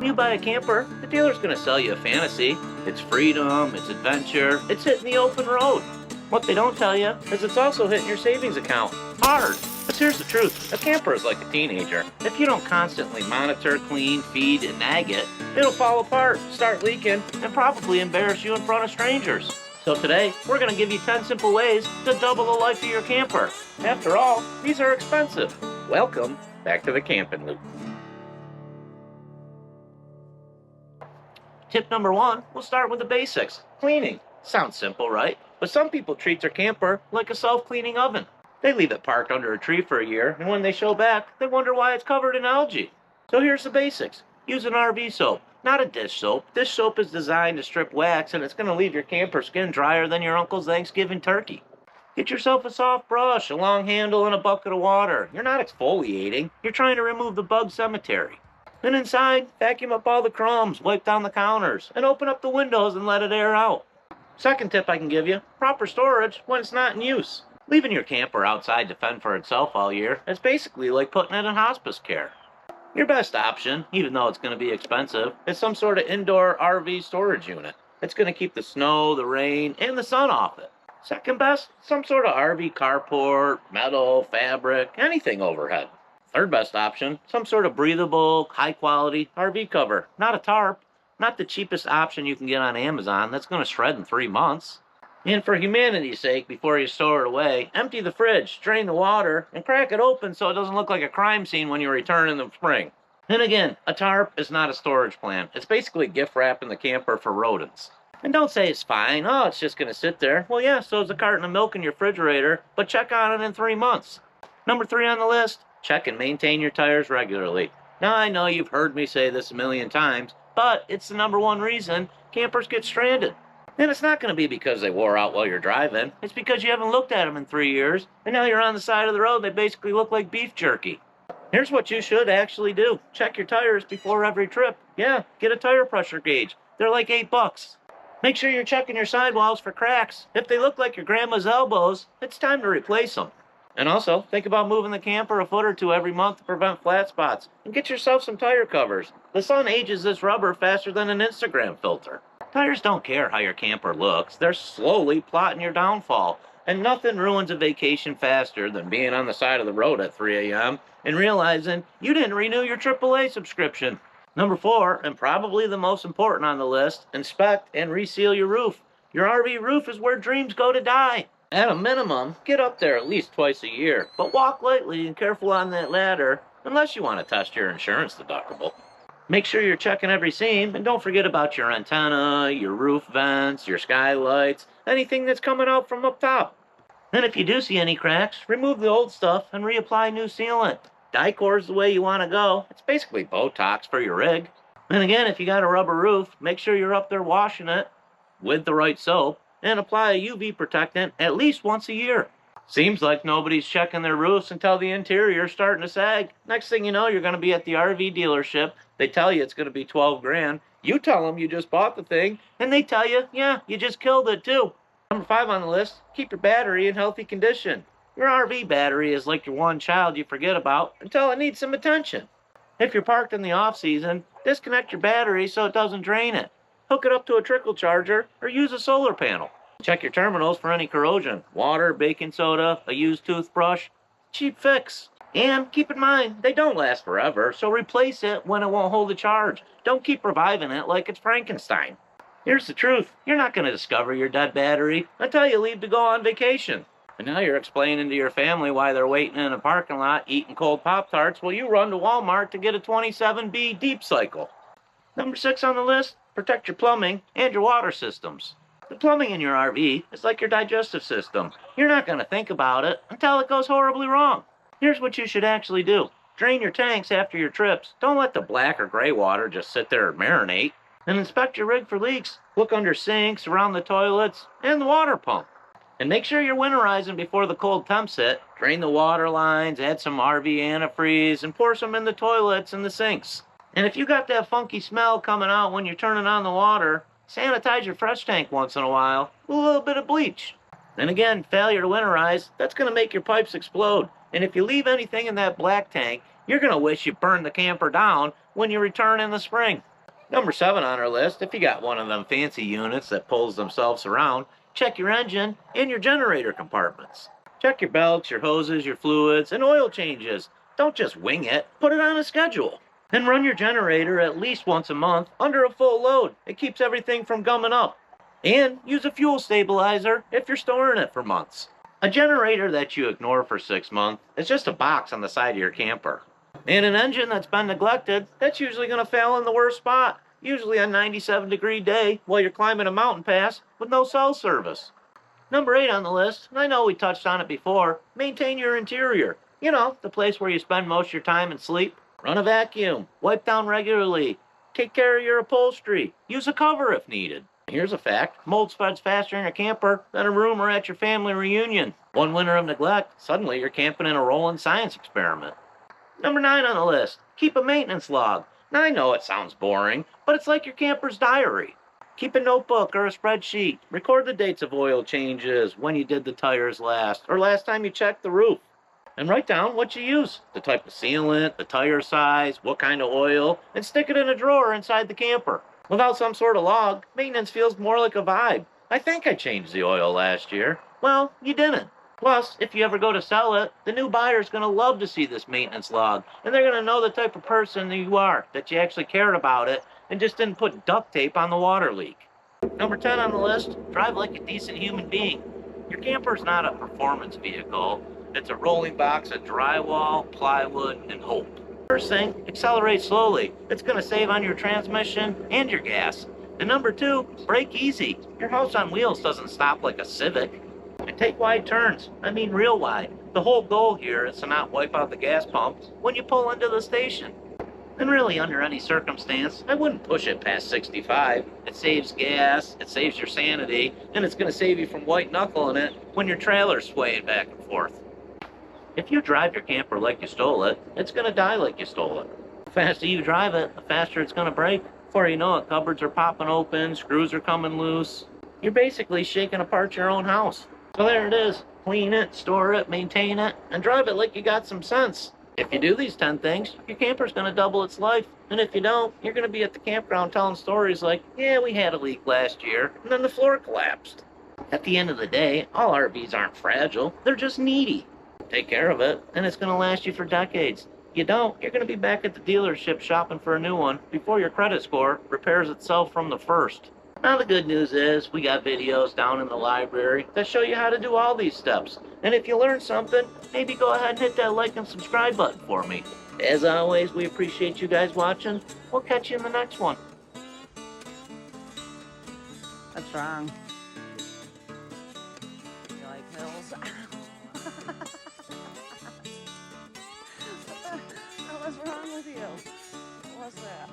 When you buy a camper, the dealer's going to sell you a fantasy. It's freedom, it's adventure, it's hitting the open road. What they don't tell you is it's also hitting your savings account hard. But here's the truth, a camper is like a teenager. If you don't constantly monitor, clean, feed, and nag it, it'll fall apart, start leaking, and probably embarrass you in front of strangers. So today, we're going to give you 10 simple ways to double the life of your camper. After all, these are expensive. Welcome back to the Camping Loop. Tip number 1, we'll start with the basics. Cleaning. Sounds simple, right? But some people treat their camper like a self-cleaning oven. They leave it parked under a tree for a year, and when they show back, they wonder why it's covered in algae. So here's the basics. Use an RV soap, not a dish soap. Dish soap is designed to strip wax, and it's going to leave your camper skin drier than your uncle's Thanksgiving turkey. Get yourself a soft brush, a long handle, and a bucket of water. You're not exfoliating. You're trying to remove the bug cemetery. Then inside, vacuum up all the crumbs, wipe down the counters, and open up the windows and let it air out. Second tip I can give you, proper storage when it's not in use. Leaving your camper outside to fend for itself all year is basically like putting it in hospice care. Your best option, even though it's going to be expensive, is some sort of indoor RV storage unit. It's going to keep the snow, the rain, and the sun off it. Second best, some sort of RV carport, metal, fabric, anything overhead. Third best option, some sort of breathable, high-quality RV cover. Not a tarp, not the cheapest option you can get on Amazon that's going to shred in 3 months. And for humanity's sake, before you store it away, empty the fridge, drain the water, and crack it open so it doesn't look like a crime scene when you return in the spring. And again, a tarp is not a storage plan. It's basically gift wrap in the camper for rodents. And don't say it's fine, oh, it's just going to sit there. Well, yeah, so is a carton of milk in your refrigerator, but check on it in 3 months. Number 3 on the list, check and maintain your tires regularly. Now, I know you've heard me say this a million times, but it's the number 1 reason campers get stranded. And it's not going to be because they wore out while you're driving. It's because you haven't looked at them in 3 years, and now you're on the side of the road, they basically look like beef jerky. Here's what you should actually do. Check your tires before every trip. Yeah, get a tire pressure gauge. They're like $8. Make sure you're checking your sidewalls for cracks. If they look like your grandma's elbows, it's time to replace them. And also, think about moving the camper a foot or 2 every month to prevent flat spots. And get yourself some tire covers. The sun ages this rubber faster than an Instagram filter. Tires don't care how your camper looks. They're slowly plotting your downfall. And nothing ruins a vacation faster than being on the side of the road at 3 a.m. and realizing you didn't renew your AAA subscription. Number 4, and probably the most important on the list, inspect and reseal your roof. Your RV roof is where dreams go to die. At a minimum, get up there at least twice a year, but walk lightly and careful on that ladder, unless you want to test your insurance deductible. Make sure you're checking every seam, and don't forget about your antenna, your roof vents, your skylights, anything that's coming out from up top. And if you do see any cracks, remove the old stuff and reapply new sealant. Dicor is the way you want to go. It's basically Botox for your rig. And again, if you got a rubber roof, make sure you're up there washing it with the right soap and apply a UV protectant at least once a year. Seems like nobody's checking their roofs until the interior's starting to sag. Next thing you know, you're going to be at the RV dealership. They tell you it's going to be 12 grand. You tell them you just bought the thing, and they tell you, yeah, you just killed it too. Number 5 on the list, keep your battery in healthy condition. Your RV battery is like your one child you forget about until it needs some attention. If you're parked in the off-season, disconnect your battery so it doesn't drain it. Hook it up to a trickle charger or use a solar panel. Check your terminals for any corrosion. Water, baking soda, a used toothbrush. Cheap fix. And keep in mind, they don't last forever, so replace it when it won't hold a charge. Don't keep reviving it like it's Frankenstein. Here's the truth. You're not going to discover your dead battery until you leave to go on vacation. And now you're explaining to your family why they're waiting in a parking lot eating cold Pop-Tarts while you run to Walmart to get a 27B deep cycle. Number 6 on the list, protect your plumbing and your water systems. The plumbing in your RV is like your digestive system. You're not going to think about it until it goes horribly wrong. Here's what you should actually do. Drain your tanks after your trips. Don't let the black or gray water just sit there and marinate. And inspect your rig for leaks. Look under sinks, around the toilets, and the water pump. And make sure you're winterizing before the cold temps hit. Drain the water lines, add some RV antifreeze, and pour some in the toilets and the sinks. And if you got that funky smell coming out when you're turning on the water, sanitize your fresh tank once in a while with a little bit of bleach. Then again, failure to winterize, that's going to make your pipes explode. And if you leave anything in that black tank, you're going to wish you burned the camper down when you return in the spring. Number 7 on our list, if you got one of them fancy units that pulls themselves around, check your engine and your generator compartments. Check your belts, your hoses, your fluids, and oil changes. Don't just wing it, put it on a schedule. And run your generator at least once a month under a full load. It keeps everything from gumming up. And use a fuel stabilizer if you're storing it for months. A generator that you ignore for 6 months is just a box on the side of your camper. And an engine that's been neglected, that's usually going to fail in the worst spot, usually a 97-degree day while you're climbing a mountain pass with no cell service. Number 8 on the list, and I know we touched on it before, maintain your interior. You know, the place where you spend most of your time and sleep. Run a vacuum, wipe down regularly, take care of your upholstery, use a cover if needed. Here's a fact, mold spreads faster in a camper than a room or at your family reunion. One winter of neglect, suddenly you're camping in a rolling science experiment. Number 9 on the list, keep a maintenance log. Now I know it sounds boring, but it's like your camper's diary. Keep a notebook or a spreadsheet. Record the dates of oil changes, when you did the tires last, or last time you checked the roof. And write down what you use, the type of sealant, the tire size, what kind of oil, and stick it in a drawer inside the camper. Without some sort of log, maintenance feels more like a vibe. I think I changed the oil last year. Well, you didn't. Plus, if you ever go to sell it, the new buyer's going to love to see this maintenance log, and they're going to know the type of person that you are, that you actually cared about it, and just didn't put duct tape on the water leak. Number 10 on the list, drive like a decent human being. Your camper's not a performance vehicle. It's a rolling box of drywall, plywood, and hope. First thing, accelerate slowly. It's going to save on your transmission and your gas. And number 2, brake easy. Your house on wheels doesn't stop like a Civic. And take wide turns. I mean real wide. The whole goal here is to not wipe out the gas pump when you pull into the station. And really, under any circumstance, I wouldn't push it past 65. It saves gas, it saves your sanity, and it's going to save you from white knuckling it when your trailer's swaying back and forth. If you drive your camper like you stole it, it's going to die like you stole it. The faster you drive it, the faster it's going to break. Before you know it, cupboards are popping open, screws are coming loose. You're basically shaking apart your own house. So there it is. Clean it, store it, maintain it, and drive it like you got some sense. If you do these 10 things, your camper's going to double its life. And if you don't, you're going to be at the campground telling stories like, yeah, we had a leak last year, and then the floor collapsed. At the end of the day, all RVs aren't fragile. They're just needy. Take care of it, and it's going to last you for decades. You don't, you're going to be back at the dealership shopping for a new one before your credit score repairs itself from the first. Now the good news is we got videos down in the library that show you how to do all these steps. And if you learned something, maybe go ahead and hit that like and subscribe button for me. As always, we appreciate you guys watching. We'll catch you in the next one. What's wrong? You like pills? What's wrong with you? What's that?